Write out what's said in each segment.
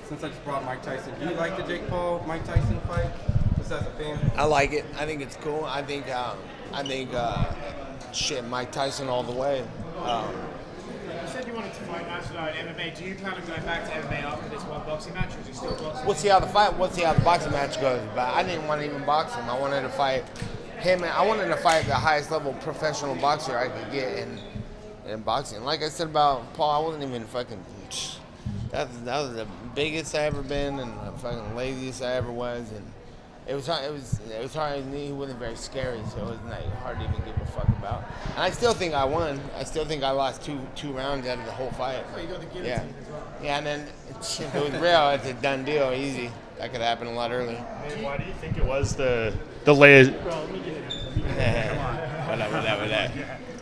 since I just brought Mike Tyson, do you like the Jake Paul Mike Tyson fight? Just as a fan. I like it. I think it's cool. I think shit, Mike Tyson all the way. You said you wanted to fight Masvidal in MMA. Do you plan on going back to MMA after this one boxing match, or is it still boxing? We'll see how the boxing match goes. But I didn't want to even box him. I wanted to fight him. I wanted to fight the highest level professional boxer I could get in boxing. Like I said about Paul, I wasn't even fucking. That was the biggest I ever been, and the fucking laziest I ever was, and it was hard. He wasn't very scary, so it was like hard to even give a fuck about. And I still think I won. I still think I lost two rounds out of the whole fight. Oh, you got the guillotine as well. Yeah, and then if it was real, it's a done deal, easy. That could happen a lot earlier. Why do you think it was the laser? Bro, let me get it. Whatever.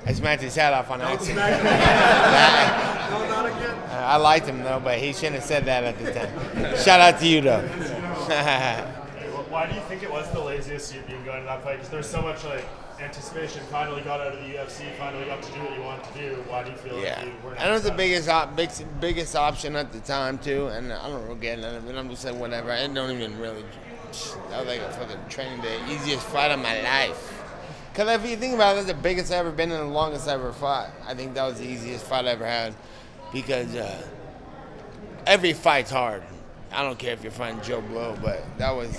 I smacked his hat off on accident. No, not again. I liked him though, but he shouldn't have said that at the time. Shout out to you though. Why do you think it was the laziest you've been going to that fight? Because there's so much like anticipation. Finally got out of the UFC. Finally got to do what you wanted to do. Why do you feel like you weren't? I know the biggest option at the time too, and I don't regret none of it. I'm just like whatever. I don't even really. That was like a fucking training day. Easiest fight of my life. Because if you think about it, that's the biggest I've ever been and the longest I ever fought. I think that was the easiest fight I ever had. Because every fight's hard. I don't care if you're fighting Joe Blow, but that was.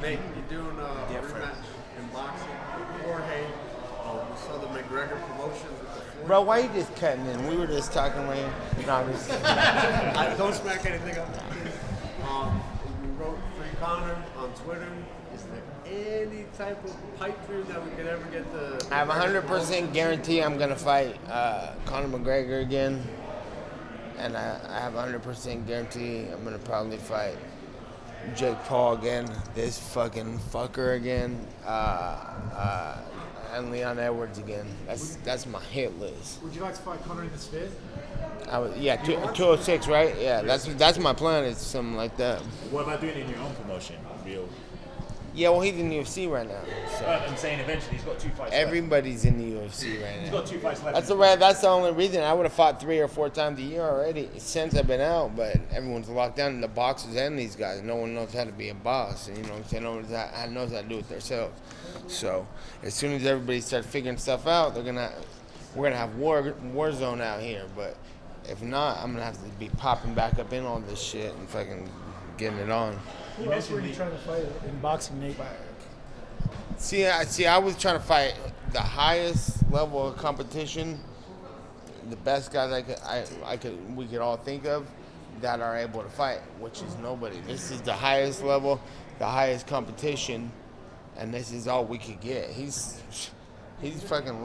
Nate, you're doing a rematch in boxing with Jorge. We saw the McGregor promotions with the floor. Bro, why you just cutting in? We were just talking right. No, I'm just. Don't smack anything up. You wrote Free Conor on Twitter. Is there any type of pipe dream that we could ever get the? I have 100% guarantee I'm gonna fight Conor McGregor again, and I have 100% guarantee I'm gonna probably fight Jake Paul again, this fucking fucker again, and Leon Edwards again. That's my hit list. Would you like to fight Conor in the Sphere? 206, right? Yeah, that's my plan. It's something like that. What about doing it in your own promotion? Real. Yeah, well, he's in the UFC right now. So. I'm saying eventually he's got 2 fights. Everybody's in the UFC right now. He's got 2 fights left. That's the only reason. I would have fought 3 or 4 times a year already since I've been out, but everyone's locked down, the boxers and these guys. No one knows how to be a boss, and you know what I'm saying? No one knows how to do it themselves. So as soon as everybody starts figuring stuff out, we're gonna have war zone out here. But if not, I'm gonna have to be popping back up in all this shit and fucking getting it on. Who else were you trying to fight in boxing, Nate? See, I was trying to fight the highest level of competition, the best guys we could all think of that are able to fight, which is nobody. This is the highest level, the highest competition, and this is all we could get. He's fucking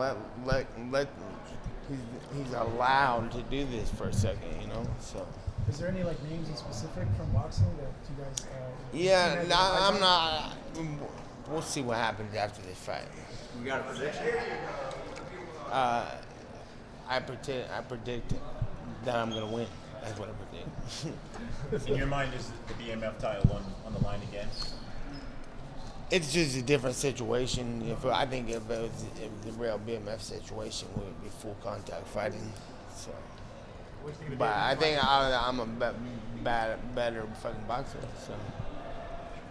he's allowed to do this for a second, you know. So. Is there any like names in specific from boxing that you guys? Yeah, I'm not. We'll see what happens after this fight. We got a prediction. I predict that I'm gonna win. That's what I predict. In your mind, is the BMF title on the line again? It's just a different situation. I think if it was the real BMF situation, we would be full contact fighting. So. But I think I'm a better fucking boxer. So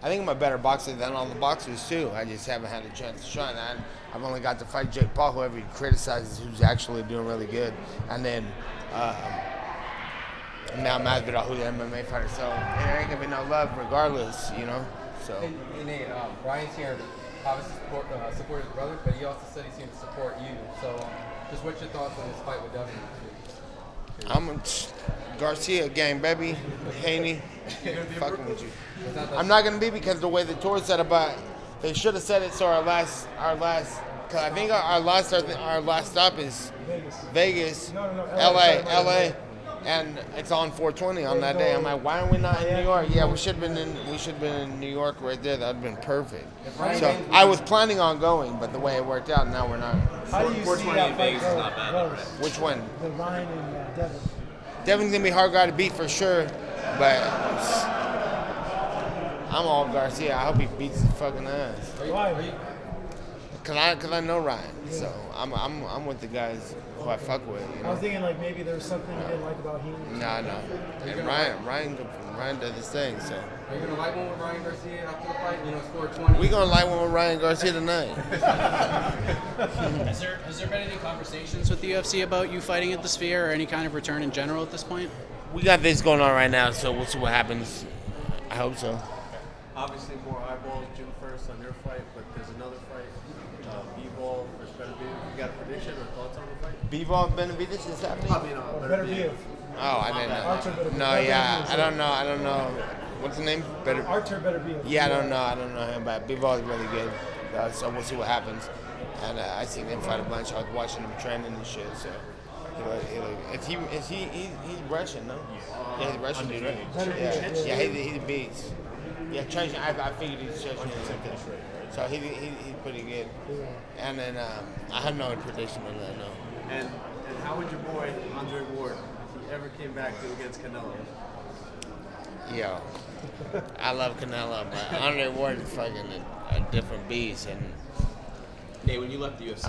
I think I'm a better boxer than all the boxers too. I just haven't had a chance to shine. I've only got to fight Jake Paul, whoever he criticizes, who's actually doing really good, and then now Masvidal, who's an MMA fighter. So there ain't gonna be no love regardless, you know. So. Hey Nate, Brian's here obviously support his brother, but he also said he seemed to support you. So just what's your thoughts on this fight with Devin? I'm Garcia gang, baby. Haney, fucking with you. I'm not gonna be because the way the tour set up. They should have said it. So our last. Cause I think our last stop is Vegas, LA, and it's on 420 on that day. I'm like, why are we not in New York? Yeah, we should have been in New York right there. That'd been perfect. So I was planning on going, but the way it worked out, now we're not. How do you see that fight go? Which one? The Ryan and Devin. Devin's gonna be a hard guy to beat for sure, but I'm all Garcia. I hope he beats his fucking ass. Why? Cause I know Ryan, so I'm with the guys who I fuck with. You I know? was thinking like maybe there was something you didn't like about him. No. And Ryan does his thing. So Are you gonna light one with Ryan Garcia after the fight? You know, score 20. we gonna light one with Ryan Garcia tonight. Has there been any conversations with the UFC about you fighting at the Sphere or any kind of return in general at this point? We got this going on right now, so we'll see what happens. I hope so. Obviously, more eyeballs June 1st on your fight, but there's another fight. B-Ball versus Benavidez. You got a prediction or thoughts on the fight? Bivol Benavidez is happening? I mean, Better be. Oh, I didn't Archer better know. be. No, yeah, I don't know. What's the name? Better. Archer better be. Yeah, I don't know him, but Bivol is really good. So we'll see what happens. And I seen him fight a bunch. I was watching him training and shit. So he's Russian, no? Yeah, he's Russian dude, right? Yeah, he's a beast. Yeah, Chechen. I figured he's Chechen. So he's pretty good. And then I have no prediction on that, no. And how would your boy Andre Ward, if he ever came back to against Canelo? Yo, I love Canelo, but Andre Ward is fucking a different beast, and Hey, when you left the UFC,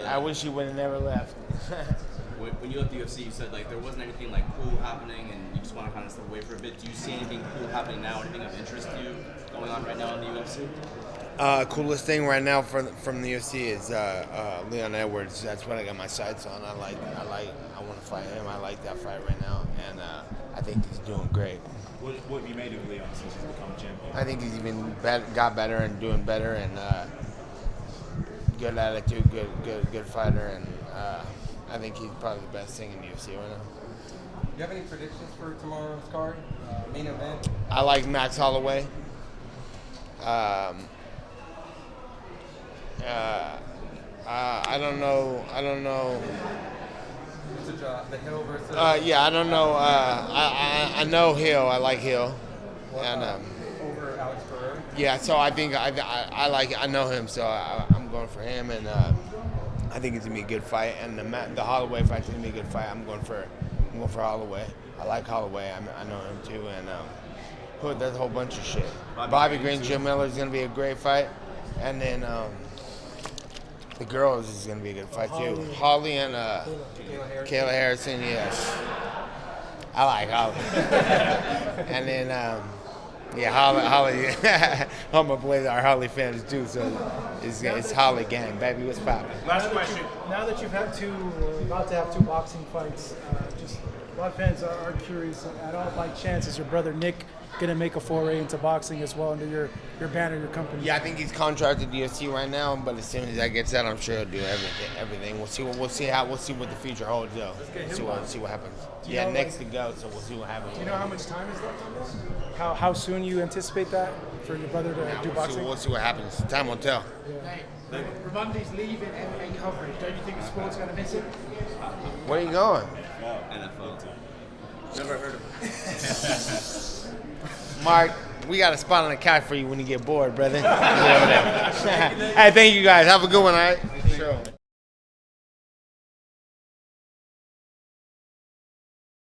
I wish he would have never left. when you left the UFC, you said like there wasn't anything like cool happening, and you just want to kind of step away for a bit. Do you see anything cool happening now? Anything of interest to you going on right now in the UFC? Coolest thing right now from the UFC is Leon Edwards. That's what I got my sights on. I want to fight him. I like that fight right now, and I think he's doing great. What have you made of Leon since he's become champion? I think he's even got better and doing better, and good attitude, good fighter, and I think he's probably the best thing in the UFC right now. Do you have any predictions for tomorrow's card? Main event? I like Max Holloway. I don't know. The Hill versus. Yeah, I don't know. I know Hill. I like Hill. And over Alex Pereira. yeah, so I think I know him, so I'm going for him, and I think it's gonna be a good fight. And the Holloway fight's gonna be a good fight. I'm going for Holloway. I like Holloway. I know him too, and there's a whole bunch of shit. Bobby Green, Jim Miller is gonna be a great fight, and then the girls is gonna be a good fight too. Holly and Kayla Harrison, yes. I like Holly. And then Holly. All my boys are Holly fans too, so it's Holly gang, baby. What's poppin'? Last question. Now that you've had about to have two boxing fights, just a lot of fans are curious. At all, by chance, is your brother Nick gonna make a foray into boxing as well under your banner, your company? Yeah, I think he's contracted to UFC right now, but as soon as that gets out, I'm sure he'll do everything. We'll see what the future holds though. See what happens. Yeah, next to go, so we'll see what happens. Do you know how much time is left on this? How soon you anticipate that for your brother to do boxing? We'll see what happens. Time will tell. Ramondi's leaving MMA coverage. Don't you think the sport's going to miss it? Where are you going? NFL. Never heard of it. Mark, we got a spot on the couch for you when you get bored, brother. Hey, thank you guys. Have a good one, all right?